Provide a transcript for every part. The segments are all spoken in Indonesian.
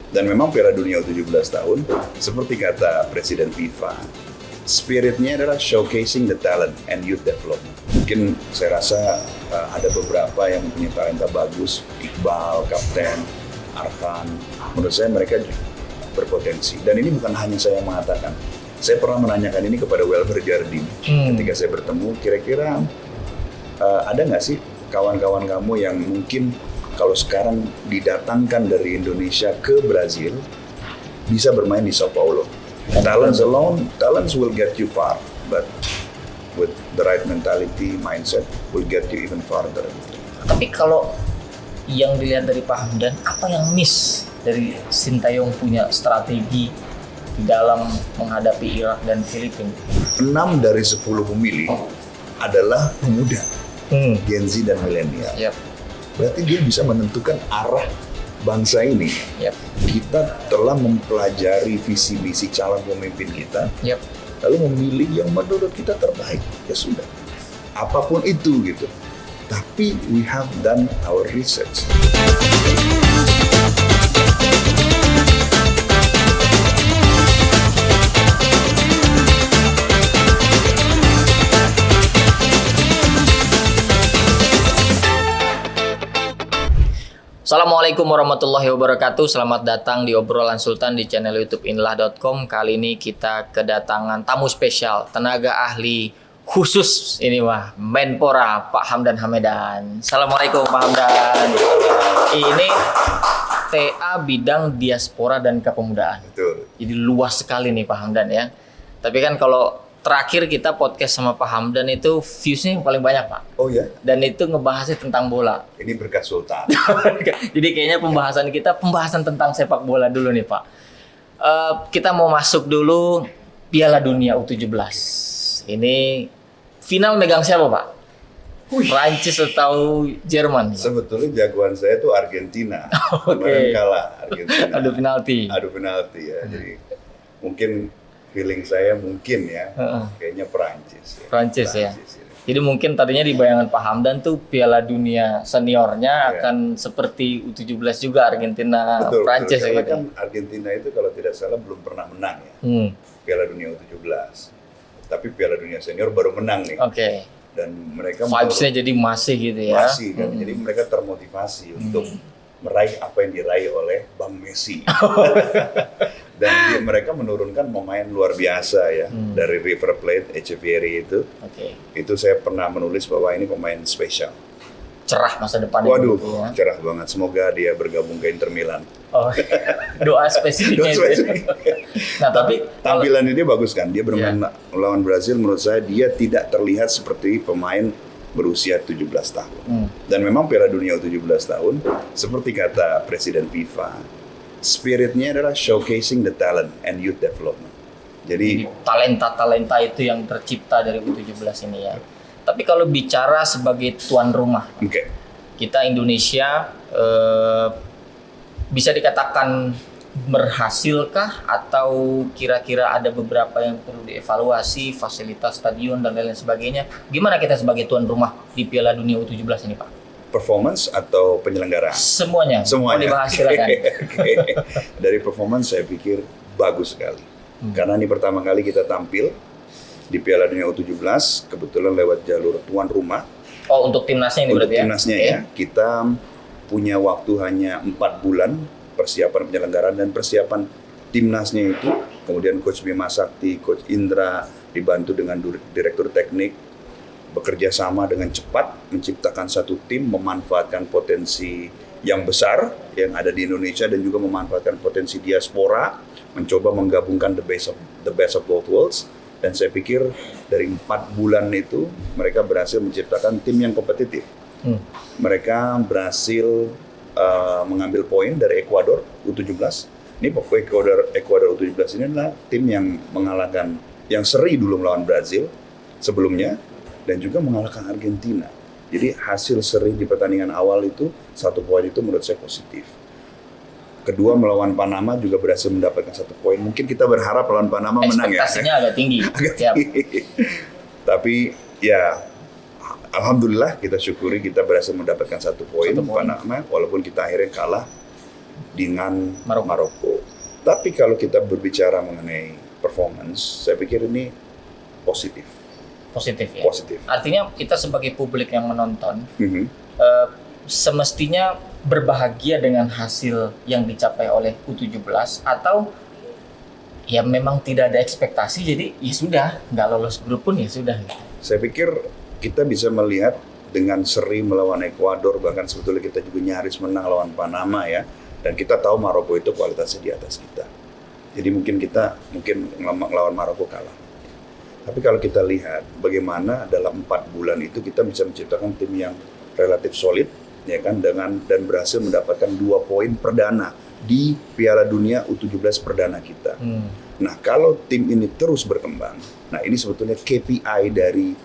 Dan memang Piala Dunia U17 tahun, seperti kata Presiden FIFA, spiritnya adalah showcasing the talent and youth development. Mungkin saya rasa ada beberapa yang mempunyai talenta bagus, Iqbal, Kapten, Arfan. Menurut saya mereka berpotensi. Dan ini bukan hanya saya yang mengatakan. Saya pernah menanyakan ini kepada Welver Jardine. Ketika saya bertemu, kira-kira ada nggak sih kawan-kawan kamu yang mungkin kalau sekarang didatangkan dari Indonesia ke Brazil, bisa bermain di Sao Paulo. Talents alone, talents will get you far, but with the right mentality, mindset, will get you even farther. Tapi kalau yang dilihat dari Pak Hamdan, apa yang miss dari Sintayong punya strategi di dalam menghadapi Irak dan Filipina? 6 dari 10 pemilih adalah pemuda, Gen Z dan milenial. Berarti dia bisa menentukan arah bangsa ini. Kita telah mempelajari visi misi calon pemimpin kita, lalu memilih yang menurut kita terbaik. Ya sudah, apapun itu gitu. Tapi we have done our research. Assalamualaikum warahmatullahi wabarakatuh. Selamat datang di obrolan Sultan di channel YouTube inlah.com. Kali ini kita kedatangan tamu spesial, tenaga ahli khusus ini Menpora, Pak Hamdan Hamedan. Assalamualaikum Pak Hamdan. Ini TA bidang diaspora dan kepemudaan. Betul. Jadi luas sekali nih Pak Hamdan ya. Tapi kan kalau terakhir kita podcast sama Pak Hamdan itu viewsnya yang paling banyak Pak. Oh ya? Dan itu ngebahasnya tentang bola. Ini berkat Sultan. Jadi kayaknya pembahasan tentang sepak bola dulu nih Pak. Kita mau masuk dulu Piala Dunia U17. Ini final megang siapa Pak? Prancis atau Jerman? Sebetulnya jagoan saya tuh Argentina. Kemarin kalah Argentina. Adu penalti ya. Jadi mungkin feeling saya ya, kayaknya Prancis ya. Jadi mungkin tadinya di bayangan Pak Hamdan tuh Piala Dunia seniornya akan seperti U17 juga Argentina, betul, Prancis karena gitu. kan Argentina itu kalau tidak salah belum pernah menang ya, Piala Dunia U17. Tapi Piala Dunia senior baru menang nih. Dan mereka vibes-nya jadi masih gitu ya. Masih kan, jadi mereka termotivasi untuk meraih apa yang diraih oleh Bang Messi. Dan mereka menurunkan pemain luar biasa ya, dari River Plate, Echeverri itu. Itu saya pernah menulis bahwa ini pemain spesial. Cerah masa depan. Waduh, gitu ya. Cerah banget. Semoga dia bergabung ke Inter Milan. Doa spesifiknya. Nah, tapi tampilan dia bagus kan. Dia bermain melawan Brazil, menurut saya dia tidak terlihat seperti pemain berusia 17 tahun. Dan memang Piala Dunia U17 tahun, seperti kata Presiden FIFA, spiritnya adalah showcasing the talent and youth development. Jadi talenta itu yang tercipta dari U17 ini ya. Tapi kalau bicara sebagai tuan rumah, kita Indonesia bisa dikatakan berhasilkah atau kira-kira ada beberapa yang perlu dievaluasi, fasilitas stadion dan lain-lain sebagainya. Gimana kita sebagai tuan rumah di Piala Dunia U17 ini Pak? Performance atau penyelenggaraan? Semuanya. Mau dibahas silakan. Dari performance saya pikir bagus sekali. Karena ini pertama kali kita tampil di Piala Dunia U17, kebetulan lewat jalur tuan rumah. Oh, untuk timnasnya ini berarti ya? Untuk timnasnya ya. Kita punya waktu hanya 4 bulan persiapan penyelenggaraan dan persiapan timnasnya itu. Kemudian Coach Bima Sakti, Coach Indra dibantu dengan Direktur Teknik, bekerja sama dengan cepat menciptakan satu tim, memanfaatkan potensi yang besar yang ada di Indonesia dan juga memanfaatkan potensi diaspora, mencoba menggabungkan the best of both worlds. Dan saya pikir dari 4 bulan itu mereka berhasil menciptakan tim yang kompetitif. Mereka berhasil mengambil poin dari Ekuador U17. Ini Ekuador U17 ini adalah tim yang mengalahkan, yang seri dulu melawan Brazil sebelumnya, dan juga mengalahkan Argentina. Jadi hasil seri di pertandingan awal itu, 1 poin itu menurut saya positif. Kedua melawan Panama juga berhasil mendapatkan 1 poin. Mungkin kita berharap lawan Panama menang ya. Ekspektasinya agak tinggi. Tapi ya Alhamdulillah kita syukuri kita berhasil mendapatkan 1 poin Panama, walaupun kita akhirnya kalah dengan Maroko. Tapi kalau kita berbicara mengenai performance, saya pikir ini positif. Positif ya. Positif. Artinya kita sebagai publik yang menonton semestinya berbahagia dengan hasil yang dicapai oleh U17 atau ya memang tidak ada ekspektasi jadi ya sudah nggak lolos grup pun ya sudah. Saya pikir kita bisa melihat dengan seri melawan Ekuador, bahkan sebetulnya kita juga nyaris menang lawan Panama ya, dan kita tahu Maroko itu kualitasnya di atas kita. Jadi mungkin kita lawan Maroko kalah. Tapi kalau kita lihat bagaimana dalam 4 bulan itu kita bisa menciptakan tim yang relatif solid, ya kan, dan berhasil mendapatkan 2 poin perdana di Piala Dunia U17 perdana kita. Nah, kalau tim ini terus berkembang, nah ini sebetulnya KPI dari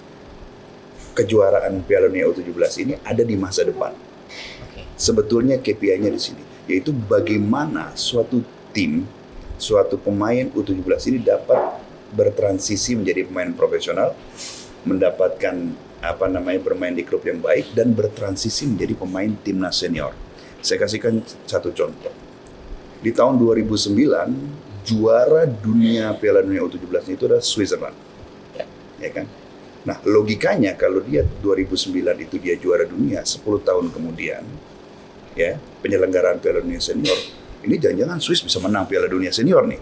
kejuaraan Piala Dunia U17 ini ada di masa depan. Sebetulnya KPI-nya di sini, yaitu bagaimana suatu tim, suatu pemain U17 ini dapat bertransisi menjadi pemain profesional, mendapatkan bermain di klub yang baik dan bertransisi menjadi pemain timnas senior. Saya kasihkan satu contoh. Di tahun 2009, juara dunia Piala Dunia U17 itu adalah Switzerland. Ya kan? Nah, logikanya kalau dia 2009 itu dia juara dunia, 10 tahun kemudian ya, penyelenggaraan Piala Dunia senior, ini jangan-jangan Swiss bisa menang Piala Dunia senior nih.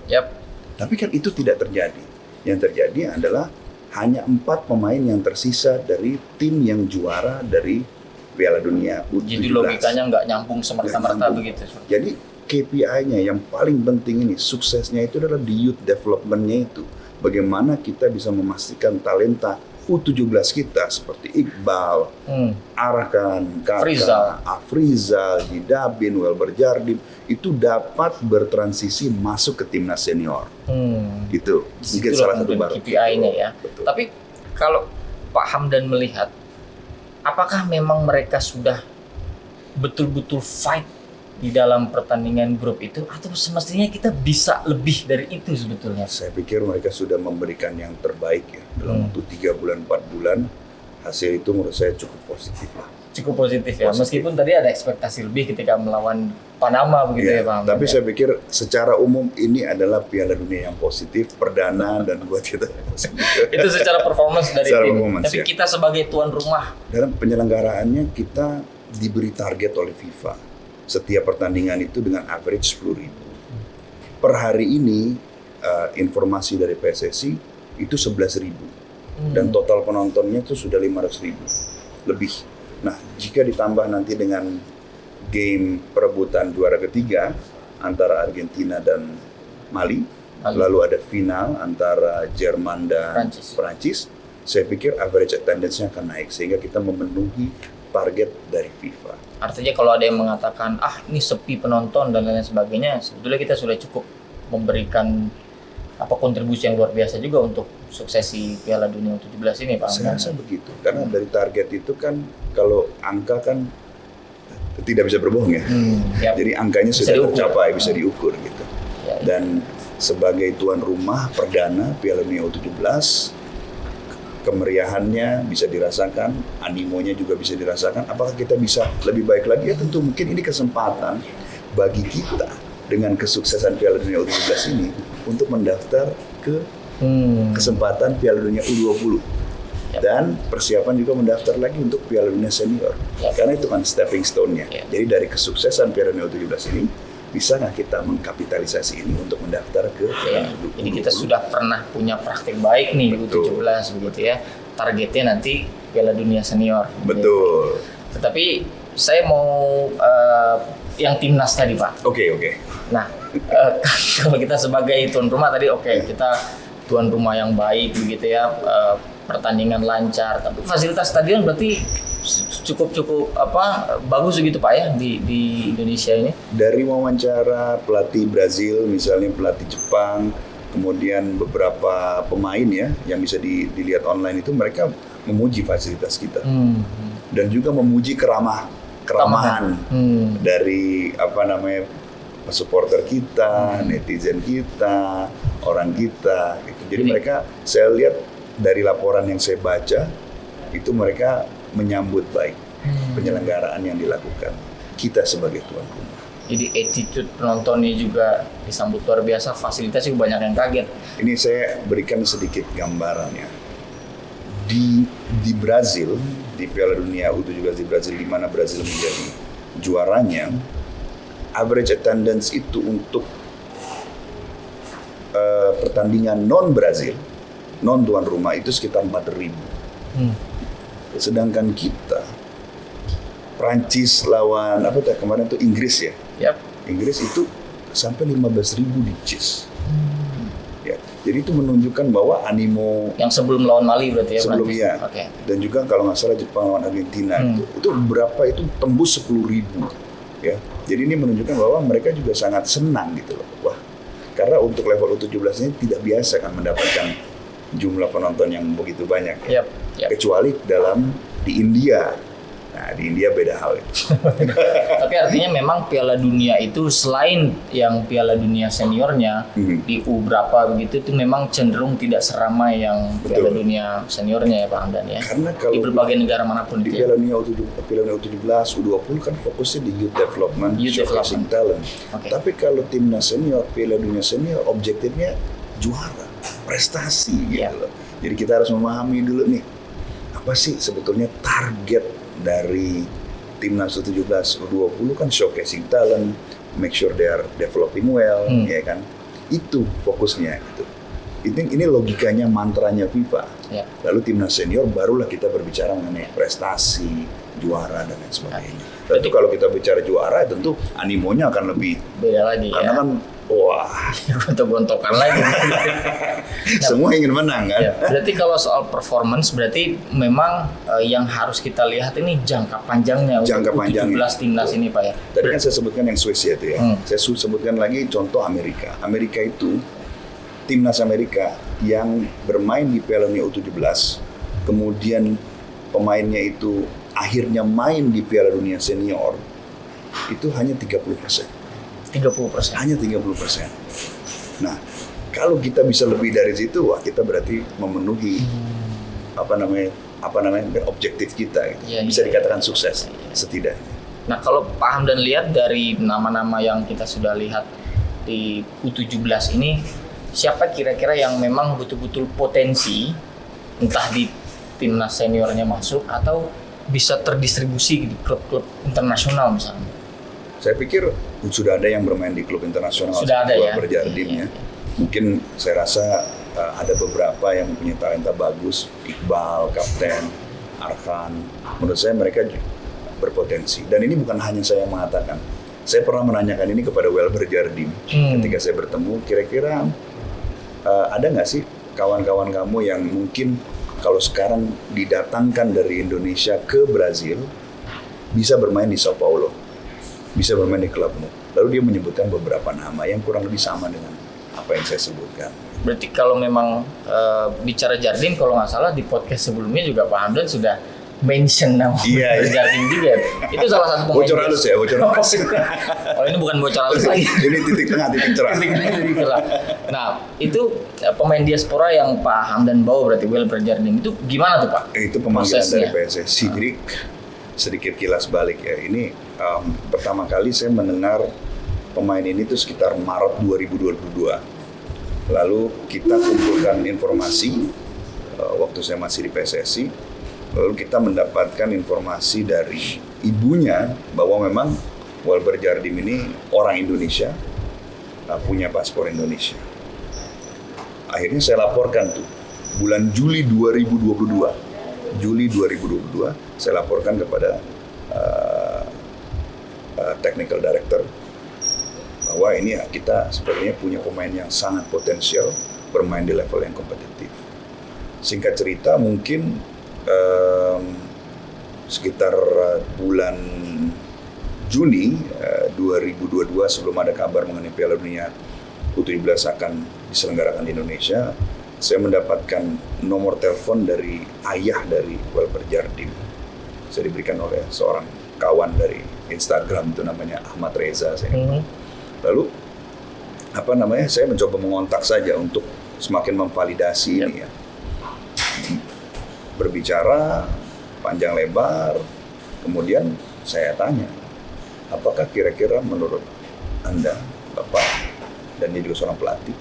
Tapi kan itu tidak terjadi. Yang terjadi adalah hanya 4 pemain yang tersisa dari tim yang juara dari Piala Dunia U17. Jadi logikanya nggak nyambung semerta-merta begitu. Jadi KPI-nya yang paling penting ini, suksesnya itu adalah di youth development-nya itu. Bagaimana kita bisa memastikan talenta U17 kita seperti Iqbal, Arkan, Kaka, Afrizal, Hidabin, Welber Jardim itu dapat bertransisi masuk ke timnas senior. Itu mungkin salah satu baru KPI-nya ya. Betul. Tapi kalau Pak Hamdan melihat, apakah memang mereka sudah betul-betul fight di dalam pertandingan grup itu atau semestinya kita bisa lebih dari itu sebetulnya? Saya pikir mereka sudah memberikan yang terbaik ya dalam waktu 3 bulan 4 bulan. Hasil itu menurut saya cukup positif lah. Cukup positif ya. Meskipun tadi ada ekspektasi lebih ketika melawan Panama begitu ya Pak Hamdan. Tapi saya pikir secara umum ini adalah Piala Dunia yang positif, perdana dan buat kita itu secara performance dari tim. Tapi ya. Kita sebagai tuan rumah dalam penyelenggaraannya kita diberi target oleh FIFA. Setiap pertandingan itu dengan average 10.000. Per hari ini informasi dari PSSI itu 11.000 dan total penontonnya itu sudah 500.000 lebih. Nah, jika ditambah nanti dengan game perebutan juara ketiga antara Argentina dan Mali, lalu ada final antara Jerman dan Prancis, saya pikir average attendance-nya akan naik sehingga kita memenuhi target dari FIFA. Artinya kalau ada yang mengatakan ini sepi penonton dan lain sebagainya, sebetulnya kita sudah cukup memberikan kontribusi yang luar biasa juga untuk suksesi Piala Dunia U17 ini Pak. Saya rasa begitu, karena dari target itu kan kalau angka kan tidak bisa berbohong ya. Jadi angkanya sudah tercapai, bisa diukur gitu. Dan sebagai tuan rumah perdana Piala Dunia U17, kemeriahannya bisa dirasakan, animonya juga bisa dirasakan. Apakah kita bisa lebih baik lagi? Ya tentu mungkin ini kesempatan bagi kita dengan kesuksesan Piala Dunia U17 ini untuk mendaftar ke kesempatan Piala Dunia U20 dan persiapan juga mendaftar lagi untuk Piala Dunia Senior. Karena itu kan stepping stone-nya. Jadi dari kesuksesan Piala Dunia U17 ini bisa nggak kita mengkapitalisasi ini untuk mendaftar ke Piala Dunia U20? Ini kita sudah pernah punya praktik baik nih U17 begitu ya. Targetnya nanti Piala Dunia Senior. Betul. Tetapi saya mau yang timnas tadi Pak. Oke. Nah, kalau kita sebagai tuan rumah tadi kita tuan rumah yang baik begitu ya, pertandingan lancar. Tapi fasilitas stadion berarti cukup bagus gitu Pak ya di Indonesia ini. Dari wawancara pelatih Brazil, misalnya pelatih Jepang, kemudian beberapa pemain ya yang bisa dilihat online itu mereka memuji fasilitas kita dan juga memuji keramahan dari supporter kita, netizen kita, orang kita. Gitu. Jadi mereka, saya lihat dari laporan yang saya baca itu mereka menyambut baik penyelenggaraan yang dilakukan kita sebagai tuan rumah. Jadi attitude penontonnya juga disambut luar biasa, fasilitas juga banyak yang kaget. Ini saya berikan sedikit gambarannya. Di Brazil, di Piala Dunia U17 di Brazil, di mana Brazil menjadi juaranya, average attendance itu untuk pertandingan non-Brazil, non-tuan rumah itu sekitar 4.000. Sedangkan kita, Prancis lawan kemarin itu Inggris ya. Yap. Inggris itu sampai 15.000 di JIS. Ya, jadi itu menunjukkan bahwa animo Yang sebelum lawan Mali berarti ya? sebelumnya. Oke. Dan juga kalau nggak salah Jepang lawan Argentina itu berapa itu tembus 10.000 ya. Jadi ini menunjukkan bahwa mereka juga sangat senang gitu loh. Wah, karena untuk level U17 ini tidak biasa kan mendapatkan jumlah penonton yang begitu banyak ya. Yap. Kecuali di India. Nah, di India beda hal itu. Tapi artinya memang Piala Dunia itu selain yang Piala Dunia seniornya di U berapa begitu itu memang cenderung tidak seramai yang Piala Dunia seniornya ya Pak Hamdan ya. Karena kalau di berbagai negara manapun di itu ya. Piala Dunia U17, U20 kan fokusnya di youth development, showcasing talent. Okay. Tapi kalau timnas senior, Piala Dunia senior objektifnya juara, prestasi gitu loh. Jadi kita harus memahami dulu nih, apa sih sebetulnya target dari timnas U17, U20 kan showcasing talent, make sure they are developing well, ya kan? Itu fokusnya gitu. Ini logikanya, mantranya FIFA. Ya. Lalu timnas senior barulah kita berbicara mengenai prestasi, juara dan lain sebagainya. Tentu kalau kita bicara juara, tentu animonya akan lebih Beda lagi karena ya. kan wah, Gontok-gontokan lagi. semua ingin menang kan? Ya, berarti kalau soal performance berarti memang yang harus kita lihat ini jangka panjangnya Jangka untuk panjangnya. 17 timnas ini Pak ya. Tadi kan saya sebutkan yang Swiss ya itu ya. Saya sebutkan lagi contoh Amerika. Amerika itu timnas Amerika yang bermain di Piala Dunia U17, kemudian pemainnya itu akhirnya main di Piala Dunia senior, itu hanya 30%. 30%. Hanya 30%. Nah, kalau kita bisa lebih dari situ, wah kita berarti memenuhi objektif kita. Gitu. Ya, bisa ya, dikatakan sukses setidaknya. Nah, kalau Pak Hamdan lihat dari nama-nama yang kita sudah lihat di U17 ini, siapa kira-kira yang memang betul-betul potensi, entah di timnas seniornya masuk atau bisa terdistribusi di klub-klub internasional misalnya? Saya pikir sudah ada yang bermain di klub internasional. Sudah ada ya. Berjardimnya. Mungkin saya rasa ada beberapa yang punya talenta bagus. Iqbal, Kapten, Arkan. Menurut saya mereka berpotensi. Dan ini bukan hanya saya yang mengatakan. Saya pernah menanyakan ini kepada Welber Jardim. Ketika saya bertemu, kira-kira ada nggak sih kawan-kawan kamu yang mungkin kalau sekarang didatangkan dari Indonesia ke Brazil bisa bermain di Sao Paulo, bisa bermain di klubmu. Lalu dia menyebutkan beberapa nama yang kurang lebih sama dengan apa yang saya sebutkan. Berarti kalau memang bicara Jardim, kalau nggak salah di podcast sebelumnya juga Pak Hamdan sudah mention nama Jardim juga. Itu salah satu pemain. Bocor halus ya, bocor halus. Oh ini bukan bocor halus lagi. Ini titik tengah, titik cerah. Titik cerah. Nah itu pemain diaspora yang Pak Hamdan bawa berarti Welber Jardim itu gimana tuh Pak? Itu pemanggilan Prosesnya. dari PSSI. Jadi sedikit kilas balik ya. Ini pertama kali saya mendengar pemain ini tuh sekitar Maret 2022. Lalu kita kumpulkan informasi waktu saya masih di PSSI. Lalu kita mendapatkan informasi dari ibunya bahwa memang Welber Jardim ini orang Indonesia, punya paspor Indonesia. Akhirnya saya laporkan tuh bulan Juli 2022. Juli 2022 saya laporkan kepada technical director bahwa ini ya, kita sebenarnya punya pemain yang sangat potensial bermain di level yang kompetitif. Singkat cerita mungkin sekitar bulan Juni 2022 sebelum ada kabar mengenai Piala Dunia U17 akan diselenggarakan di Indonesia, saya mendapatkan nomor telepon dari ayah dari Welber Jardim. Saya diberikan oleh seorang kawan dari Instagram itu namanya Ahmad Reza. Lalu saya mencoba mengontak saja untuk semakin memvalidasi ini ya. Berbicara panjang lebar, kemudian saya tanya, apakah kira-kira menurut Anda, Bapak, dan dia juga seorang pelatih,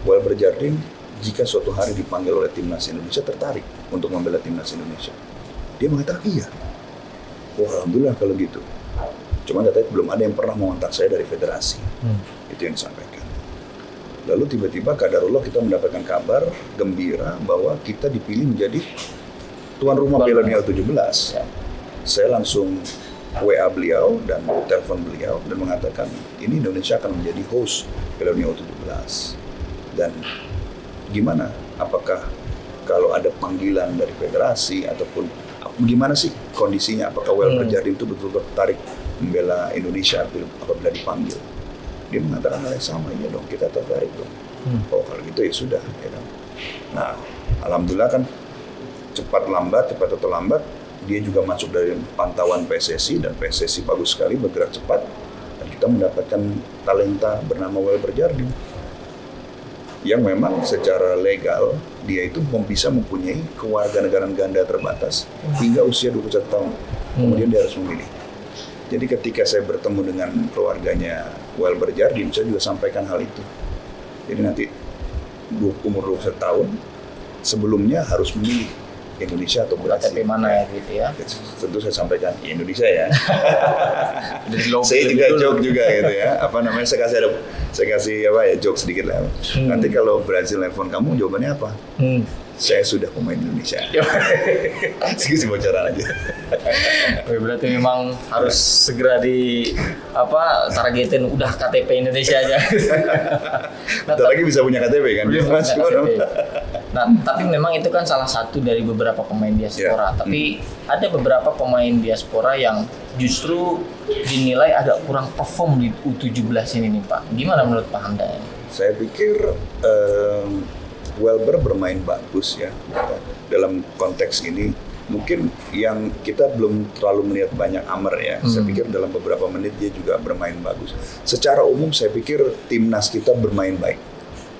Welber Jardine jika suatu hari dipanggil oleh timnas Indonesia tertarik untuk membela timnas Indonesia? Dia mengatakan iya. Wah, alhamdulillah kalau gitu. Cuma katanya belum ada yang pernah mengontak saya dari federasi. Itu yang disampaikan. Lalu tiba-tiba kadarullah kita mendapatkan kabar gembira bahwa kita dipilih menjadi tuan rumah Piala Dunia U17. Saya langsung WA beliau dan telepon beliau dan mengatakan ini Indonesia akan menjadi host Piala Dunia U17. Dan gimana? Apakah kalau ada panggilan dari federasi ataupun gimana sih kondisinya? Apakah Welber Jardine itu betul-betul tertarik membela Indonesia apabila dipanggil? Dia mengatakan hal yang sama, ya dong, kita tertarik dong. Oh kalau gitu ya sudah, ya kan. Nah, alhamdulillah kan cepat atau lambat dia juga masuk dari pantauan PSSI dan PSSI bagus sekali bergerak cepat dan kita mendapatkan talenta bernama Welber Jardine yang memang secara legal dia itu bisa mempunyai kewarganegaraan ganda terbatas hingga usia 21 tahun. Kemudian dia harus memilih. Jadi ketika saya bertemu dengan keluarganya Welber Jardine, saya juga sampaikan hal itu. Jadi nanti umur 21 tahun sebelumnya harus memilih Indonesia atau Brasil. KTP mana ya gitu ya? Tentu saya sampaikan Indonesia ya. Saya juga joke juga gitu ya. Apa namanya? Saya kasih joke sedikit lah. Nanti kalau Brasil nelfon kamu jawabannya apa? Saya sudah pemain Indonesia. Sedikit bocoran aja. Berarti memang harus segera targetin udah KTP Indonesia aja. Bentar lagi bisa punya KTP kan? Nah, tapi memang itu kan salah satu dari beberapa pemain diaspora. Tapi ada beberapa pemain diaspora yang justru dinilai agak kurang perform di U17 ini nih Pak. Gimana menurut Pak Hamdan? Saya pikir Welber bermain bagus ya dalam konteks ini. Mungkin yang kita belum terlalu melihat banyak Amer ya. Saya pikir dalam beberapa menit dia juga bermain bagus. Secara umum saya pikir timnas kita bermain baik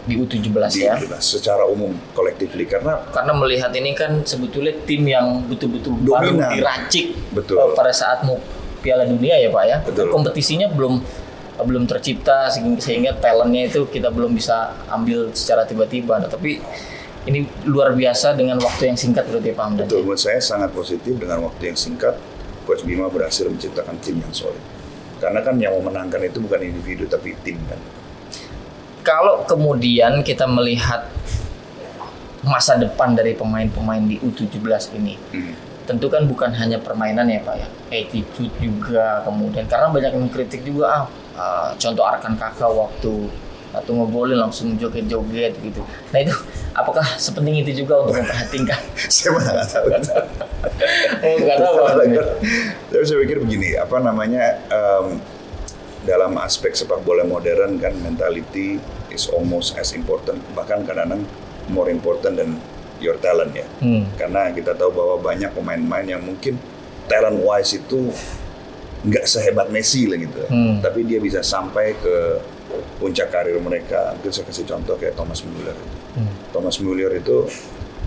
di U17 ya. Secara umum collectively karena melihat ini kan sebetulnya tim yang betul-betul baru diracik pada saat mau Piala Dunia ya Pak ya. Betul. Kompetisinya belum tercipta sehingga talentnya itu kita belum bisa ambil secara tiba-tiba. Nah, tapi ini luar biasa dengan waktu yang singkat berarti Pak Hamdan. Betul, menurut saya sangat positif dengan waktu yang singkat Coach Bima berhasil menciptakan tim yang solid. Karena kan yang memenangkan itu bukan individu tapi tim kan. Kalau kemudian kita melihat masa depan dari pemain-pemain di U17 ini, tentu kan bukan hanya permainan ya Pak ya, attitude juga kemudian karena banyak yang mengkritik juga contoh Arkan Kakak waktu atau ngegolin langsung joget-joget gitu. Nah itu apakah sepenting itu juga untuk memperhatikan? Saya mana nggak tahu. Nggak tahu. Tapi saya pikir begini, dalam aspek sepak bola modern kan mentality is almost as important, bahkan kadang-kadang more important than your talent ya. Karena kita tahu bahwa banyak pemain-pemain yang mungkin talent wise itu nggak sehebat Messi lah gitu, tapi dia bisa sampai ke puncak karir mereka. Mungkin saya kasih contoh kayak Thomas Müller. Thomas Müller itu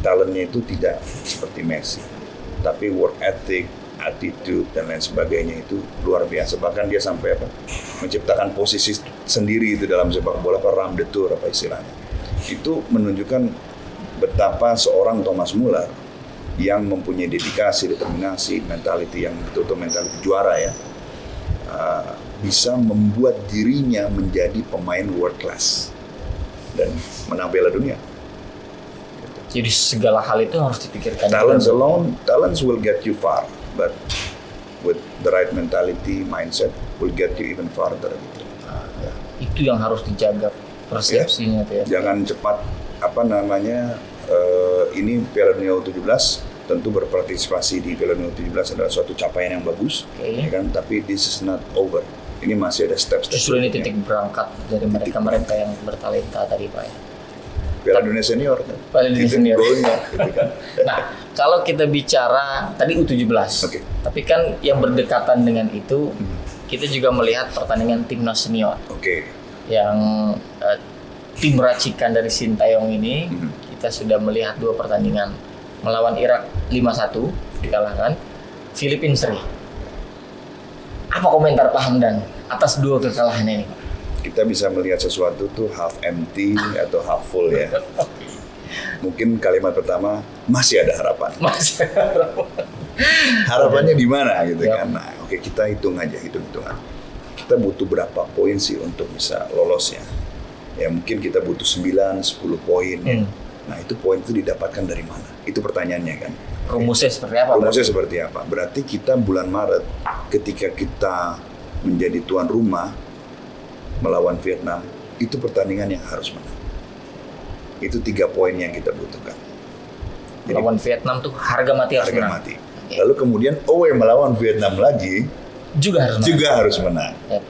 talentnya itu tidak seperti Messi, tapi work ethic, attitude dan lain sebagainya itu luar biasa. Bahkan dia sampai menciptakan posisi sendiri itu dalam sepak bola, ram de tour apa istilahnya. Itu menunjukkan betapa seorang Thomas Müller yang mempunyai dedikasi, determinasi, mentality yang betul-betul mentality juara ya, bisa membuat dirinya menjadi pemain world class dan menang Piala Dunia. Jadi segala hal itu harus dipikirkan. Talents will get you far, but with the right mentality, mindset will get you even farther. Itu yang harus dijaga persepsinya ya. Jangan cepat ini Piala Dunia U17 tentu berpartisipasi di Piala Dunia U17 adalah suatu capaian yang bagus, ya kan? Tapi this is not over. Ini masih ada step-step. Justru ini titik berangkat dari mereka yang bertalenta tadi Pak ya. Piala Dunia Senior kan? Piala Dunia Senior. Goalnya, gitu kan? Nah, kalau kita bicara tadi U17, tapi kan yang berdekatan dengan itu kita juga melihat pertandingan timnas senior. Yang tim racikan dari Sintayong ini kita sudah melihat 2 pertandingan melawan Irak 5-1 dikalahkan, Filipina seri. Apa komentar Pak Hamdan atas 2 kekalahan ini? kita bisa melihat sesuatu tuh half empty atau half full ya. Mungkin kalimat pertama masih ada harapan. Masih harapan. Harapannya di mana gitu Yap. kan. Nah, oke, kita hitung-hitungan. Kita butuh berapa poin sih untuk bisa lolos ya? Ya mungkin kita butuh 9-10 poin ya. Nah, itu poin itu didapatkan dari mana? Itu pertanyaannya kan. Rumusnya seperti apa? Rumusnya seperti apa? Berarti kita bulan Maret ketika kita menjadi tuan rumah melawan Vietnam, itu pertandingan yang harus menang. Itu 3 poin yang kita butuhkan. Jadi, Lawan Vietnam tuh harga mati harus harga menang. mati. Lalu kemudian away melawan Vietnam lagi Juga harus menang. juga harus menang. Yap.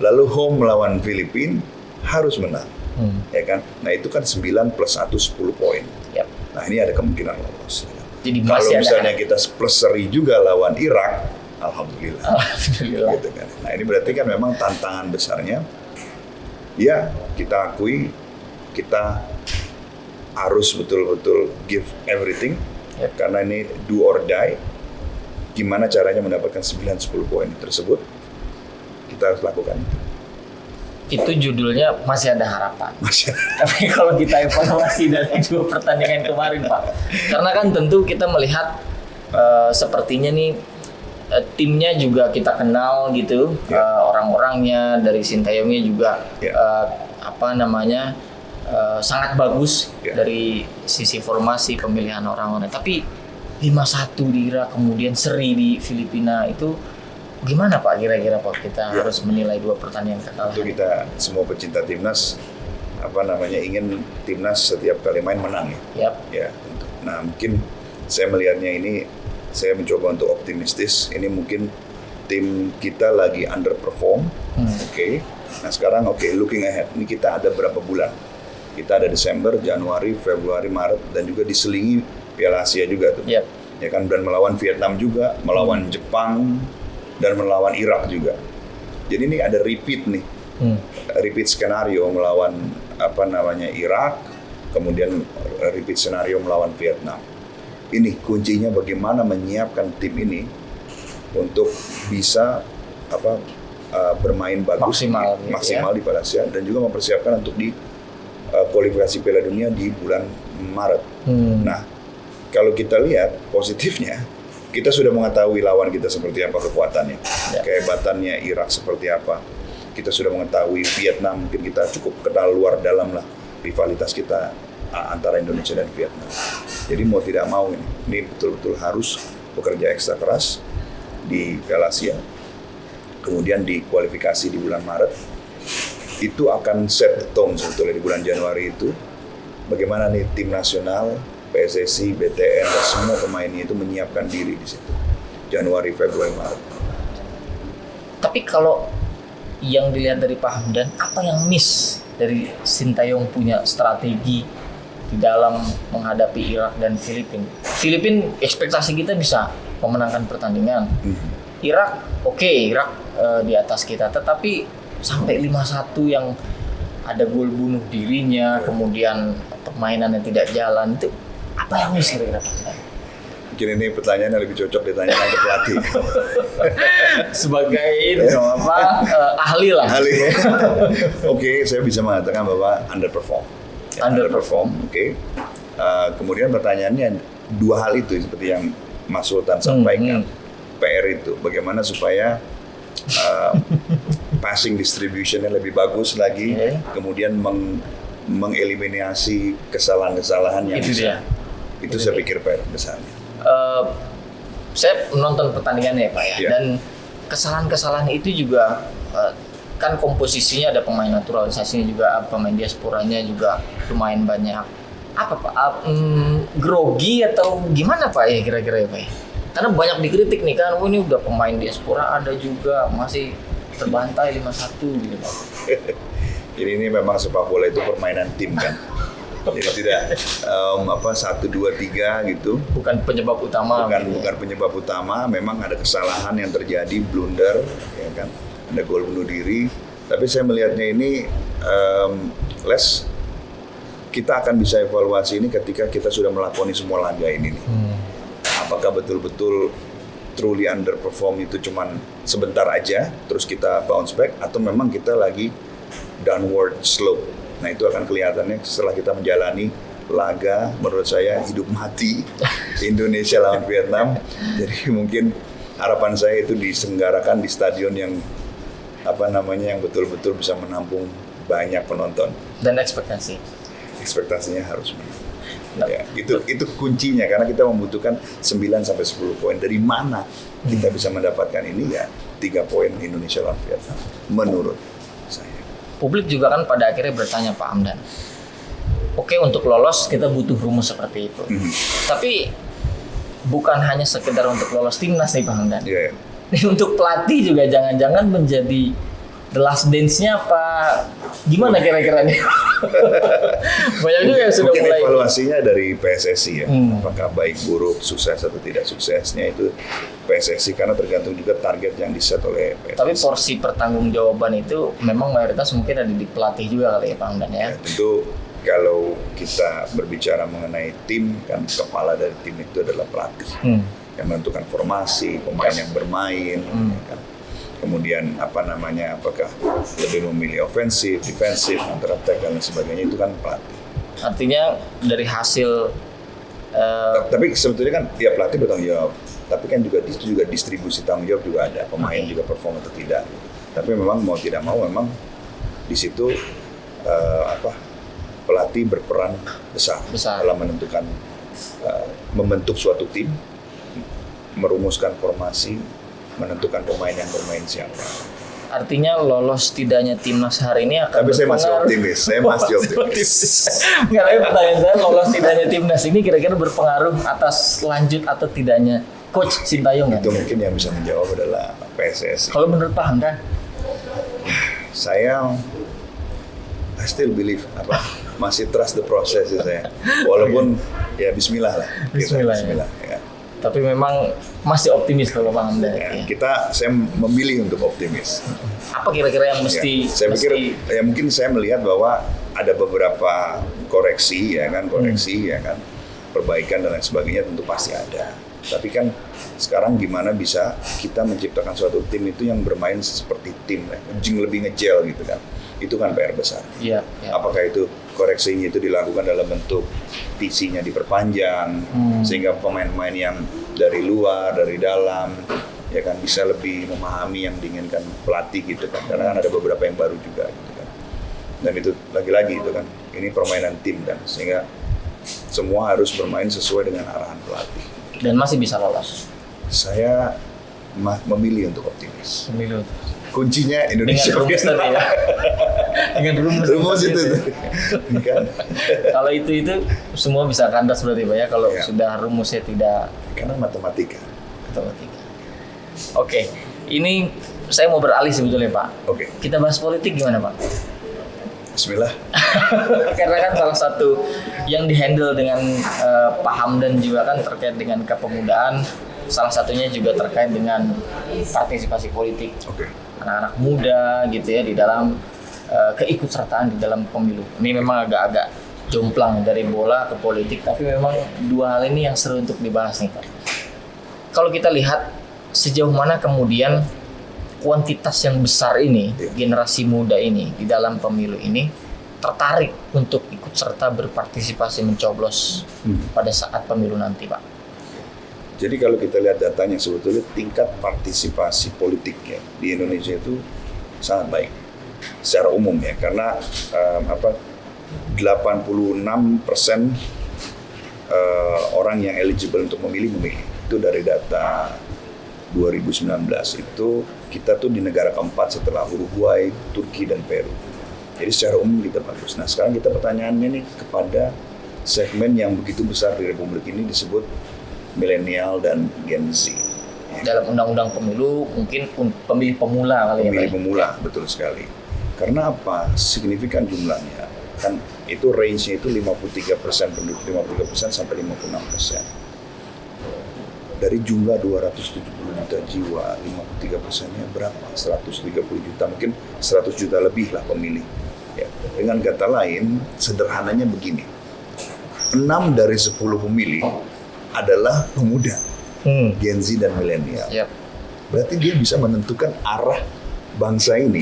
Lalu home melawan Filipina harus menang. Hmm. Ya kan? Nah, itu kan 9 plus 1 10 poin. Yap. Nah, ini ada kemungkinan lolos. Jadi Kalau masih ada. misalnya kita plus seri juga lawan Irak, alhamdulillah. Alhamdulillah. Gitu kan. Nah, ini berarti kan memang tantangan besarnya. Ya, kita akui kita harus betul-betul give everything. Yep. Karena ini do or die. Gimana caranya mendapatkan 9-10 poin tersebut? Kita harus lakukan itu. Itu judulnya masih ada harapan. Masih Tapi kalau kita evaluasi dari 2 pertandingan kemarin, Pak, karena kan tentu kita melihat sepertinya nih timnya juga kita kenal gitu, orang-orangnya dari Sintayongnya juga sangat bagus dari sisi formasi pemilihan orang-orang. Tapi 5-1 di Irak, kemudian seri di Filipina itu gimana Pak kira-kira Pak kita harus menilai 2 pertandingan kekalahan? Itu kita semua pecinta timnas ingin timnas setiap kali main menang ya. Yap. Ya, tentu. Nah, mungkin saya melihatnya ini saya mencoba untuk optimistis. Ini mungkin tim kita lagi underperform. Oke. Nah, sekarang looking ahead. Ini kita ada berapa bulan? Kita ada Desember, Januari, Februari, Maret dan juga diselingi Piala Asia juga tuh. Yap. Ya kan, dan melawan Vietnam juga, melawan Jepang dan melawan Irak juga. Jadi ini ada repeat nih. Repeat skenario melawan Irak, kemudian repeat skenario melawan Vietnam. Ini kuncinya bagaimana menyiapkan tim ini untuk bisa bermain bagus maksimal di Piala Asia dan juga mempersiapkan untuk di kualifikasi Piala Dunia di bulan Maret. Nah, kalau kita lihat positifnya, kita sudah mengetahui lawan kita seperti apa kekuatannya, kehebatannya Irak seperti apa. Kita sudah mengetahui Vietnam, mungkin kita cukup kenal luar dalam lah rivalitas kita antara Indonesia dan Vietnam. Jadi mau tidak mau ini betul-betul harus bekerja ekstra keras di Piala Asia. Kemudian di kualifikasi di bulan Maret, itu akan set the tone sebetulnya di bulan Januari itu. Bagaimana nih tim nasional, PSSI, BTN, dan semua pemainnya itu menyiapkan diri di situ. Januari, Februari, Maret. Tapi kalau yang dilihat dari Pak Hamdan, apa yang miss dari Sintayong punya strategi di dalam menghadapi Irak dan Filipina? Filipina ekspektasi kita bisa memenangkan pertandingan. Irak Irak di atas kita, tetapi sampai 5-1 yang ada gol bunuh dirinya, kemudian permainan yang tidak jalan, itu apa yang miss kira-kira Pak Hamdan? Mungkin ini pertanyaan yang lebih cocok ditanyakan ke pelatih. Sebagai ahli lah. Ahli. Oke, saya bisa mengatakan bahwa underperform. Ya, underperform. Oke. Kemudian pertanyaannya 2 hal itu seperti yang Mas Sultan sampaikan. PR itu bagaimana supaya passing distribution-nya lebih bagus lagi, kemudian mengeliminasi kesalahan-kesalahan yang Itu bisa. dia. Itu saya pikir PR besarnya. Saya menonton pertandingannya ya Pak ya, dan kesalahan-kesalahan itu juga kan komposisinya ada pemain naturalisasinya juga, pemain diasporanya juga lumayan banyak. Apa Pak? Grogi atau gimana Pak ya kira-kira ya Pak ya? Karena banyak dikritik nih kan, ini udah pemain diaspora ada juga masih terbantai 5-1 gitu Pak. Jadi ini memang sepak bola itu permainan tim kan. Jadi tidak 1, 2, 3 gitu. Bukan penyebab utama. Bukan penyebab utama. Memang ada kesalahan yang terjadi, blunder, ya kan. Ada gol bunuh diri. Tapi saya melihatnya ini, kita akan bisa evaluasi ini ketika kita sudah melakoni semua laga ini nih. Apakah betul-betul truly underperform itu cuman sebentar aja, terus kita bounce back, atau memang kita lagi downward slope. Nah itu akan kelihatannya setelah kita menjalani laga, menurut saya hidup mati Indonesia lawan Vietnam. Jadi mungkin harapan saya itu diselenggarakan di stadion yang yang betul-betul bisa menampung banyak penonton. Dan ekspektasinya harus menang. Ya, itu kuncinya karena kita membutuhkan 9 sampai 10 poin. Dari mana kita bisa mendapatkan ini? Ya 3 poin Indonesia lawan Vietnam menurut saya. Publik juga kan pada akhirnya bertanya Pak Hamdan. Oke, untuk lolos kita butuh rumus seperti itu. Tapi bukan hanya sekedar untuk lolos timnas nih Pak Hamdan. Yeah. Untuk pelatih juga jangan-jangan menjadi the last dance-nya apa gimana kira-kira nih? Banyak juga yang sudah mungkin mulai. Evaluasinya dari PSSI ya. Apakah baik buruk, sukses atau tidak suksesnya itu PSSI karena tergantung juga target yang diset oleh PSSI. Tapi porsi pertanggungjawaban itu memang mayoritas mungkin ada di pelatih juga kali ya Pak Hamdan ya. Tentu kalau kita berbicara mengenai tim kan kepala dari tim itu adalah pelatih yang menentukan formasi, pemain yang bermain, ya kan? Kemudian apakah lebih memilih ofensif, defensif, counter attack dan sebagainya itu kan pelatih. Artinya dari hasil tapi sebetulnya kan tiap pelatih bertanggung jawab. Tapi kan juga itu juga distribusi tanggung jawab juga ada. Pemain juga perform atau tidak. Tapi memang mau tidak mau memang di situ pelatih berperan besar. Dalam menentukan membentuk suatu tim, merumuskan formasi, menentukan pemain yang bermain siapa. Artinya lolos tidaknya timnas hari ini akan tapi saya masih optimis. Nggak, tapi pertanyaan saya lolos tidaknya timnas ini kira-kira berpengaruh atas lanjut atau tidaknya Coach Sintayong itu mungkin yang bisa menjawab adalah PSSI. Kalau menurut Pak Hamdan? Saya I still believe masih trust the process saya. Walaupun ya Bismillah lah. Bismillah ya. Tapi memang masih optimis kalau Pak Hamdan. Ya. Saya memilih untuk optimis. Apa kira-kira yang mesti? Ya, saya pikir ya mungkin saya melihat bahwa ada beberapa koreksi ya kan, perbaikan dan lain sebagainya tentu pasti ada. Tapi kan sekarang gimana bisa kita menciptakan suatu tim itu yang bermain seperti tim, lebih ngejel gitu kan. Itu kan PR besar. Iya. Apakah itu koreksinya itu dilakukan dalam bentuk PC-nya diperpanjang sehingga pemain-pemain yang dari luar, dari dalam ya kan bisa lebih memahami yang diinginkan pelatih gitu kan. Karena kan ada beberapa yang baru juga gitu kan. Dan itu lagi-lagi itu kan ini permainan tim kan sehingga semua harus bermain sesuai dengan arahan pelatih. Dan masih bisa lolos. Saya memilih untuk optimis. Kuncinya Indonesia. Dengan rumus tadi ya. Dengan rumus itu. Kan? Kalau itu semua bisa kandas berarti Pak ya kalau sudah rumusnya tidak. Karena matematika. Oke, ini saya mau beralih sebetulnya Pak. Oke. Kita bahas politik gimana Pak? Bismillah. Karena kan salah satu yang dihandle dengan Pak Hamdan juga kan terkait dengan kepemudaan. Salah satunya juga terkait dengan partisipasi politik. Anak-anak muda gitu ya di dalam keikutsertaan di dalam pemilu. Ini memang agak-agak jomplang dari bola ke politik, tapi memang dua hal ini yang seru untuk dibahas nih Pak. Kalau kita lihat sejauh mana kemudian kuantitas yang besar ini, generasi muda ini di dalam pemilu ini tertarik untuk ikut serta berpartisipasi mencoblos pada saat pemilu nanti Pak. Jadi kalau kita lihat datanya sebetulnya tingkat partisipasi politiknya di Indonesia itu sangat baik secara umum ya karena 86% orang yang eligible untuk memilih itu dari data 2019 itu kita tuh di negara keempat setelah Uruguay, Turki dan Peru. Jadi secara umum kita bagus. Nah sekarang kita pertanyaannya nih kepada segmen yang begitu besar di Republik ini disebut milenial dan Gen Z. Dalam undang-undang pemilu mungkin pemilih pemula kali ya. Pemilih pemula, betul sekali. Karena apa? Signifikan jumlahnya. Kan itu range-nya itu 53% penduduk, 53% sampai 56%. Dari jumlah 270 juta jiwa, 53%-nya berapa? 130 juta, mungkin 100 juta lebih lah pemilih. Ya. Dengan kata lain, sederhananya begini. 6 dari 10 pemilih adalah pemuda, Gen Z dan milenial. Berarti dia bisa menentukan arah bangsa ini.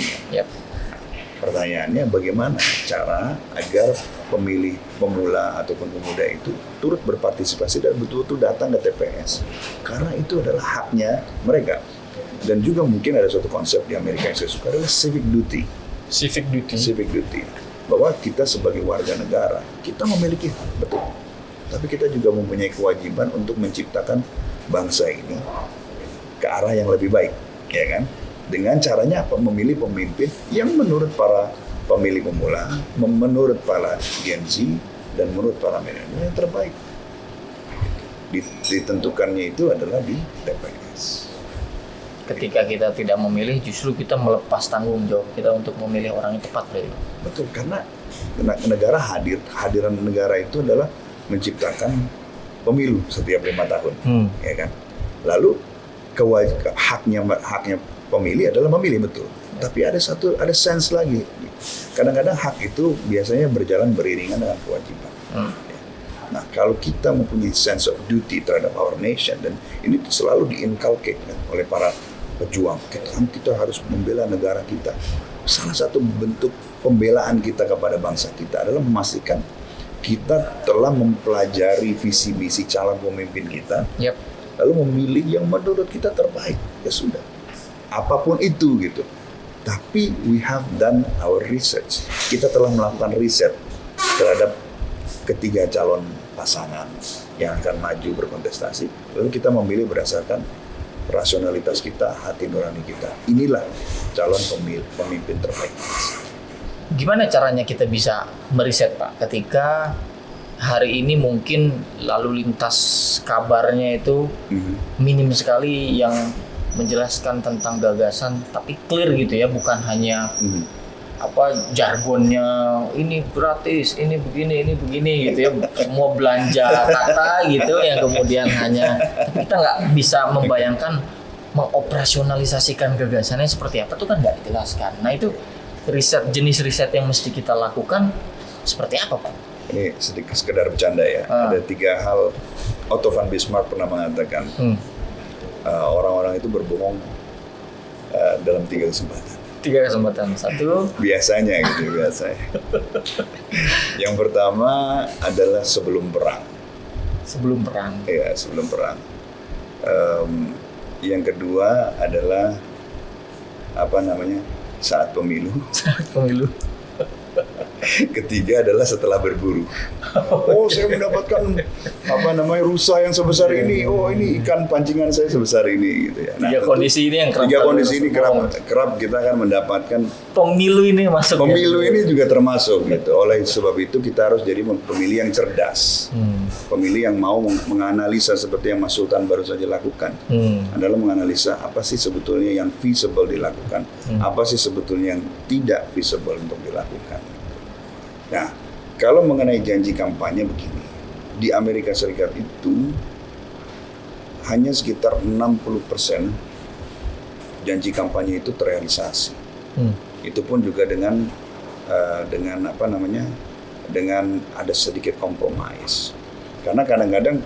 Pertanyaannya bagaimana cara agar pemilih pemula ataupun pemuda itu turut berpartisipasi dan betul-betul datang ke TPS. Karena itu adalah haknya mereka. Dan juga mungkin ada suatu konsep di Amerika yang saya suka adalah civic duty. Civic duty. Civic duty. Bahwa kita sebagai warga negara, kita memiliki hak, betul. Tapi kita juga mempunyai kewajiban untuk menciptakan bangsa ini ke arah yang lebih baik, ya kan? Dengan caranya apa? Memilih pemimpin yang menurut para pemilih pemula, menurut para Gen Z, dan menurut para milenial yang terbaik. Ditentukannya itu adalah di TPS. Ketika kita tidak memilih, justru kita melepas tanggung jawab kita untuk memilih orang yang tepat, berarti. Betul, karena negara kehadiran negara itu adalah menciptakan pemilu setiap 5 tahun, ya kan? Lalu haknya pemilih adalah memilih, betul. Tapi ada sense lagi. Kadang-kadang hak itu biasanya berjalan beriringan dengan kewajiban. Nah, kalau kita mempunyai sense of duty terhadap our nation, dan ini selalu diinculcate oleh para pejuang, kita harus membela negara kita. Salah satu bentuk pembelaan kita kepada bangsa kita adalah memastikan kita telah mempelajari visi misi calon pemimpin kita, lalu memilih yang menurut kita terbaik. Ya sudah, apapun itu gitu. Tapi we have done our research. Kita telah melakukan riset terhadap ketiga calon pasangan yang akan maju berkontestasi. Lalu kita memilih berdasarkan rasionalitas kita, hati nurani kita. Inilah calon pemimpin terbaik. Gimana caranya kita bisa meriset, Pak, ketika hari ini mungkin lalu lintas kabarnya itu minim sekali yang menjelaskan tentang gagasan, tapi clear gitu ya, bukan hanya jargonnya ini gratis, ini begini gitu ya, semua belanja kata gitu yang kemudian hanya kita nggak bisa membayangkan mengoperasionalisasikan gagasannya seperti apa tuh kan nggak dijelaskan. Nah itu jenis riset yang mesti kita lakukan seperti apa, Pak? Ini sedikit sekedar bercanda ya. Ada 3 hal. Otto von Bismarck pernah mengatakan orang-orang itu berbohong dalam 3 kesempatan. 3 kesempatan. 1 biasanya. Yang pertama adalah sebelum perang. Sebelum perang. Iya, sebelum perang. Yang kedua adalah saat pemilu. Ketiga adalah setelah berburu. Oh, saya mendapatkan rusa yang sebesar ini. Oh, ini ikan pancingan saya sebesar ini gitu ya. Nah, kondisi ini yang kerap. Kerap kita akan mendapatkan pemilu ini masuk. Pemilu ini juga termasuk gitu. Oleh sebab itu kita harus jadi pemilih yang cerdas. Pemilih yang mau menganalisa seperti yang Mas Sultan baru saja lakukan. Adalah menganalisa apa sih sebetulnya yang feasible dilakukan. Apa sih sebetulnya yang tidak feasible untuk dilakukan. Nah, kalau mengenai janji kampanye begini, di Amerika Serikat itu hanya sekitar 60% janji kampanye itu terrealisasi. Itu pun juga dengan ada sedikit kompromis. Karena kadang-kadang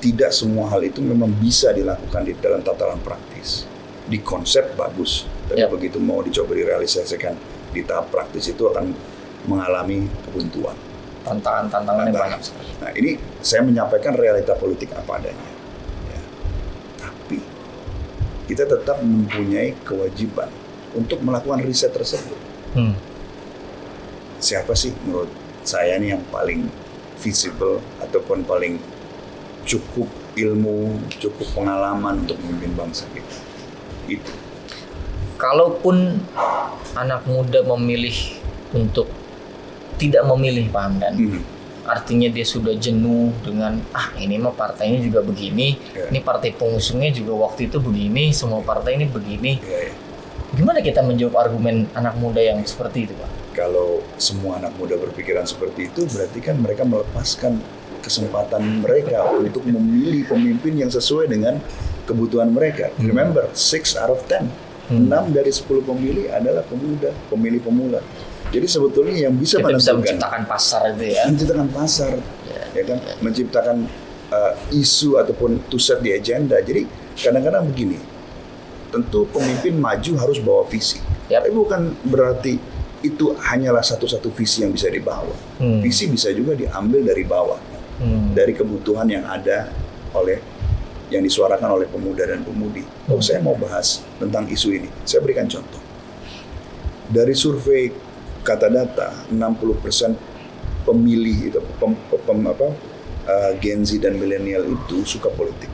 tidak semua hal itu memang bisa dilakukan di dalam tataran praktis. Di konsep bagus, tapi begitu mau dicoba direalisasikan di tahap praktis itu akan mengalami kebuntuan. Tantangannya banyak sekali. Nah, ini saya menyampaikan realita politik apa adanya. Ya. Tapi kita tetap mempunyai kewajiban untuk melakukan riset tersebut. Siapa sih menurut saya nih yang paling visible ataupun paling cukup ilmu, cukup pengalaman untuk memimpin bangsa kita? Itu. Kalaupun anak muda memilih untuk tidak memilih, Pak Hamdan, artinya dia sudah jenuh dengan ini mah partainya juga begini, ini partai pengusungnya juga waktu itu begini, semua partai ini begini. Gimana kita menjawab argumen anak muda yang seperti itu, Pak? Kalau semua anak muda berpikiran seperti itu, berarti kan mereka melepaskan kesempatan mereka untuk memilih pemimpin yang sesuai dengan kebutuhan mereka. Remember, 6 out of 10, 6 dari 10 pemilih adalah pemilih pemula. Jadi sebetulnya yang bisa menciptakan pasar itu ya. Menciptakan pasar, ya kan? Menciptakan isu ataupun to set the agenda. Jadi kadang-kadang begini, tentu pemimpin maju harus bawa visi. Tapi bukan berarti itu hanyalah satu-satu visi yang bisa dibawa. Visi bisa juga diambil dari bawah, dari kebutuhan yang ada yang disuarakan oleh pemuda dan pemudi. Oh, saya mau bahas tentang isu ini. Saya berikan contoh. Dari survei Kata Data, 60% pemilih itu Gen Z dan milenial itu suka politik.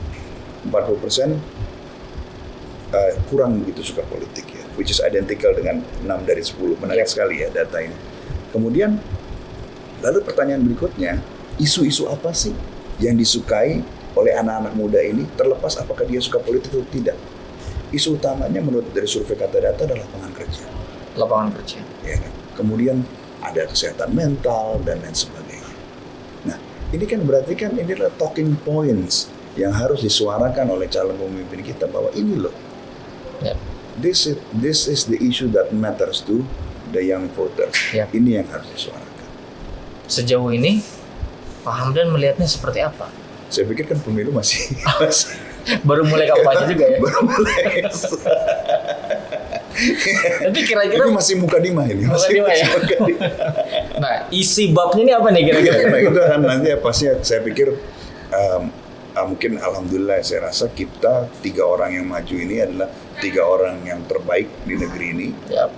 40% kurang begitu suka politik ya, which is identical dengan 6 dari 10. Menarik sekali ya data ini. Kemudian lalu pertanyaan berikutnya, isu-isu apa sih yang disukai oleh anak-anak muda ini, terlepas apakah dia suka politik atau tidak? Isu utamanya menurut dari survei Kata Data adalah lapangan kerja. Ya kan? Kemudian ada kesehatan mental dan lain sebagainya. Nah, ini kan berarti kan ini adalah talking points yang harus disuarakan oleh calon pemimpin kita, bahwa ini loh, this is the issue that matters to the young voters. Ini yang harus disuarakan. Sejauh ini Pak Hamdan melihatnya seperti apa? Saya pikir kan pemilu masih baru mulai kampanye juga ya. Baru mulai. Tapi kira-kira itu masih muka dimah ini. Nah, isi babnya ini apa nih kira-kira? Nah, itu kan nanti pasti saya pikir mungkin alhamdulillah saya rasa kita 3 orang yang maju ini adalah 3 orang yang terbaik di negeri ini.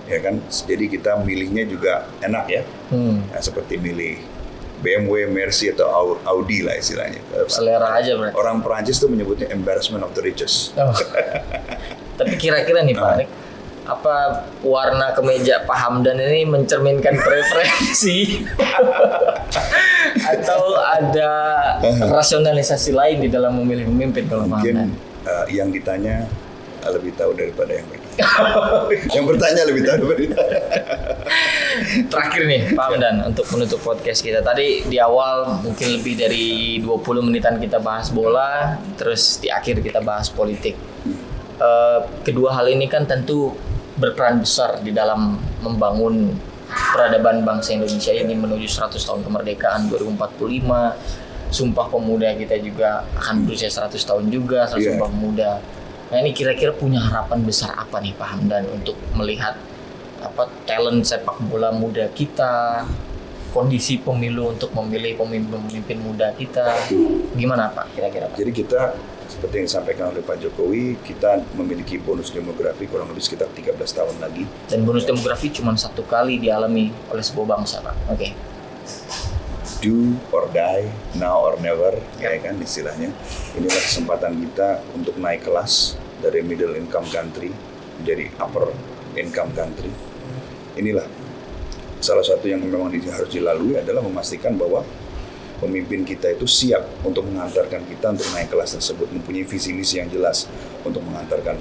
Ya kan? Jadi kita milihnya juga enak ya. Nah, seperti milih BMW, Mercy atau Audi lah istilahnya. Selera aja berarti. Orang Perancis tuh menyebutnya embarrassment of the richest. Tapi kira-kira nih Pak Rik, apa warna kemeja Pak Hamdan ini mencerminkan preferensi atau ada rasionalisasi lain di dalam memilih pemimpin kalau Pak Hamdan? Yang ditanya lebih tahu daripada yang bertanya. Yang bertanya lebih tahu daripada ditanya. Terakhir nih Pak Hamdan, untuk menutup podcast kita. Tadi di awal mungkin lebih dari 20 menitan kita bahas bola, terus di akhir kita bahas politik. Kedua hal ini kan tentu berperan besar di dalam membangun peradaban bangsa Indonesia ini menuju 100 tahun kemerdekaan 2045. Sumpah Pemuda kita juga akan berusia 100 tahun juga, Sumpah Pemuda. Nah, ini kira-kira punya harapan besar apa nih Pak Hamdan untuk melihat talent sepak bola muda kita, kondisi pemilu untuk memilih pemimpin muda kita, gimana Pak kira-kira Pak? Jadi kita seperti yang disampaikan oleh Pak Jokowi, kita memiliki bonus demografi kurang lebih sekitar 13 tahun lagi. Dan bonus demografi cuma 1 kali dialami oleh sebuah bangsa Pak. Oke. Do or die, now or never, ya kan istilahnya. Inilah kesempatan kita untuk naik kelas dari middle income country menjadi upper income country. Inilah salah satu yang memang harus dilalui adalah memastikan bahwa pemimpin kita itu siap untuk mengantarkan kita untuk naik kelas tersebut, mempunyai visi misi yang jelas untuk mengantarkan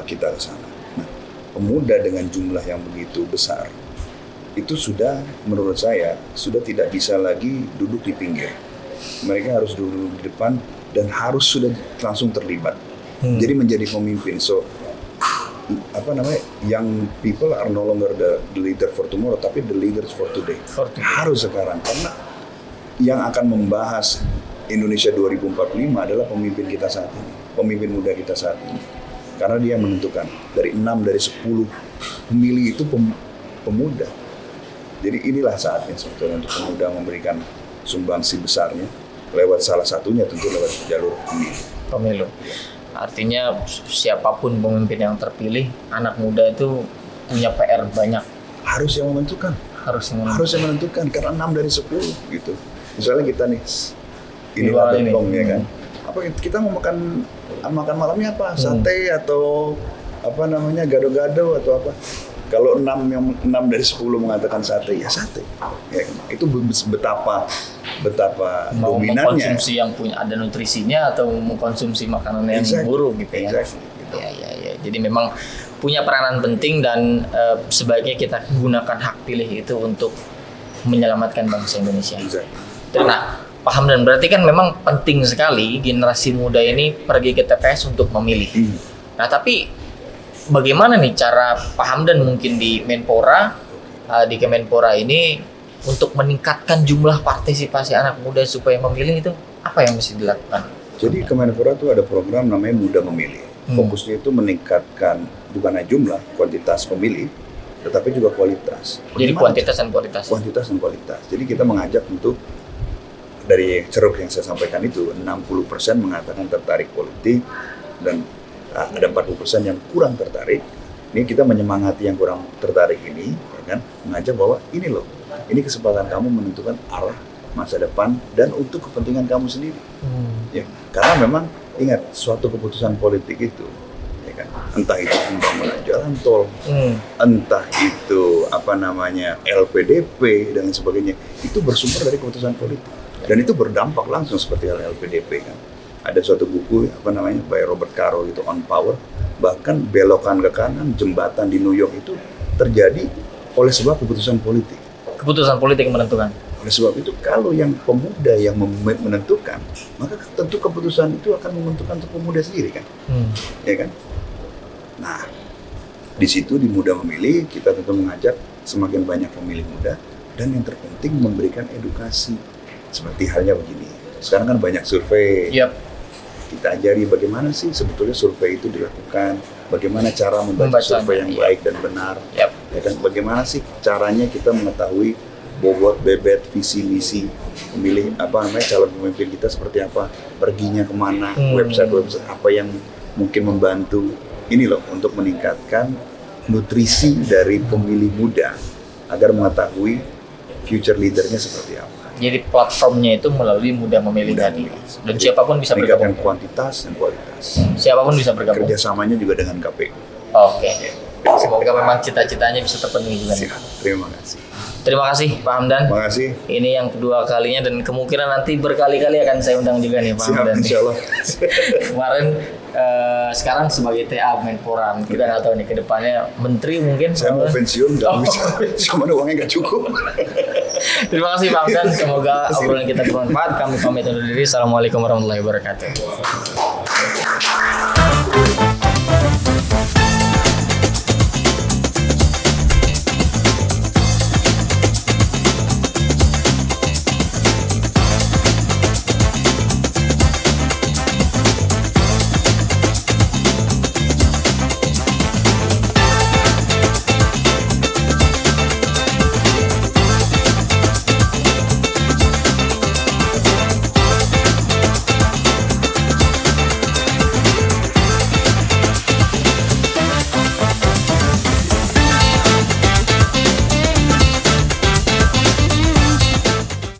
kita ke sana. Nah, pemuda dengan jumlah yang begitu besar itu sudah, menurut saya, sudah tidak bisa lagi duduk di pinggir. Mereka harus duduk di depan dan harus sudah langsung terlibat. Jadi menjadi pemimpin. So, young people are no longer the leader for tomorrow, tapi the leaders for today. Harus sekarang, karena yang akan membahas Indonesia 2045 adalah pemimpin kita saat ini, pemimpin muda kita saat ini. Karena dia menentukan, dari 6 dari 10 pemilih itu pemuda. Jadi inilah saatnya sebetulnya untuk pemuda memberikan sumbangsi besarnya, lewat salah satunya tentu lewat jalur pemilu. Artinya siapapun pemimpin yang terpilih, anak muda itu punya PR banyak. Harus yang menentukan. Harus yang menentukan, karena 6 dari 10 gitu. Misalnya kita nih, inilah Bentong ya kan. Apa kita mau makan malamnya apa? Sate atau gado-gado atau apa? Kalau 6 dari 10 mengatakan sate, ya sate. Ya, itu betapa mau dominannya. Mengkonsumsi yang punya ada nutrisinya atau mengkonsumsi makanan yang buruk gitu ya. Exactly. Ya. Jadi memang punya peranan penting dan sebaiknya kita gunakan hak pilih itu untuk menyelamatkan bangsa Indonesia. Exactly. Nah, Pak Hamdan, berarti kan memang penting sekali generasi muda ini pergi ke TPS untuk memilih. Nah, tapi bagaimana nih cara Pak Hamdan mungkin di Menpora, di Kemenpora ini untuk meningkatkan jumlah partisipasi anak muda supaya memilih itu apa yang mesti dilakukan? Jadi Kemenpora itu ada program namanya Muda Memilih. Fokusnya itu meningkatkan bukan hanya jumlah, kuantitas pemilih, tetapi juga kualitas. Jadi Bagaimana kuantitas dan kualitas. kuantitas dan kualitas. Jadi kita mengajak untuk dari ceruk yang saya sampaikan itu 60% mengatakan tertarik politik dan ada 40% yang kurang tertarik. Ini kita menyemangati yang kurang tertarik ini, ya kan? Mengajak bahwa ini loh, ini kesempatan kamu menentukan arah masa depan dan untuk kepentingan kamu sendiri. Ya, karena memang ingat suatu keputusan politik itu, ya kan? Entah itu pembangunan jalan tol, entah itu LPDP dan lain sebagainya, itu bersumber dari keputusan politik dan itu berdampak langsung seperti hal LPDP kan. Ada suatu buku by Robert Caro gitu, On Power, bahkan belokan ke kanan jembatan di New York itu terjadi oleh sebab keputusan politik. Keputusan politik menentukan. Oleh sebab itu kalau yang pemuda yang menentukan, maka tentu keputusan itu akan menentukan untuk pemuda sendiri kan, ya kan? Nah, di situ di Muda Memilih kita tentu mengajak semakin banyak pemilih muda dan yang terpenting memberikan edukasi seperti halnya begini. Sekarang kan banyak survei. Yap. Kita ajari bagaimana sih sebetulnya survei itu dilakukan, bagaimana cara membaca survei yang baik dan benar, Yap. ya kan? Bagaimana sih caranya kita mengetahui bobot, bebet, visi misi pemilih calon pemimpin kita seperti apa, perginya kemana, website apa yang mungkin membantu ini loh untuk meningkatkan nutrisi dari pemilih muda agar mengetahui future leadernya seperti apa. Jadi platformnya itu melalui Muda Memilih tadi. Dan siapapun bisa bergabung. Meningkatkan kuantitas dan kualitas. Siapapun bisa bergabung. Kerjasamanya juga dengan KPU. Oke. Semoga memang cita-citanya bisa terpenuhi juga. Siap. Terima kasih. Terima kasih Pak Hamdan. Terima kasih. Ini yang kedua kalinya dan kemungkinan nanti berkali-kali akan saya undang juga nih Pak Hamdan. Siap, insya Allah. Kemarin sekarang sebagai TA Menpora, kita nggak tahu nih ke depannya menteri mungkin. Saya mau pensiun, nggak bisa. Cuma uangnya nggak cukup. Terima kasih Pak Hamdan. Semoga obrolan kita bermanfaat. Kami pamit undur diri. Assalamualaikum warahmatullahi wabarakatuh.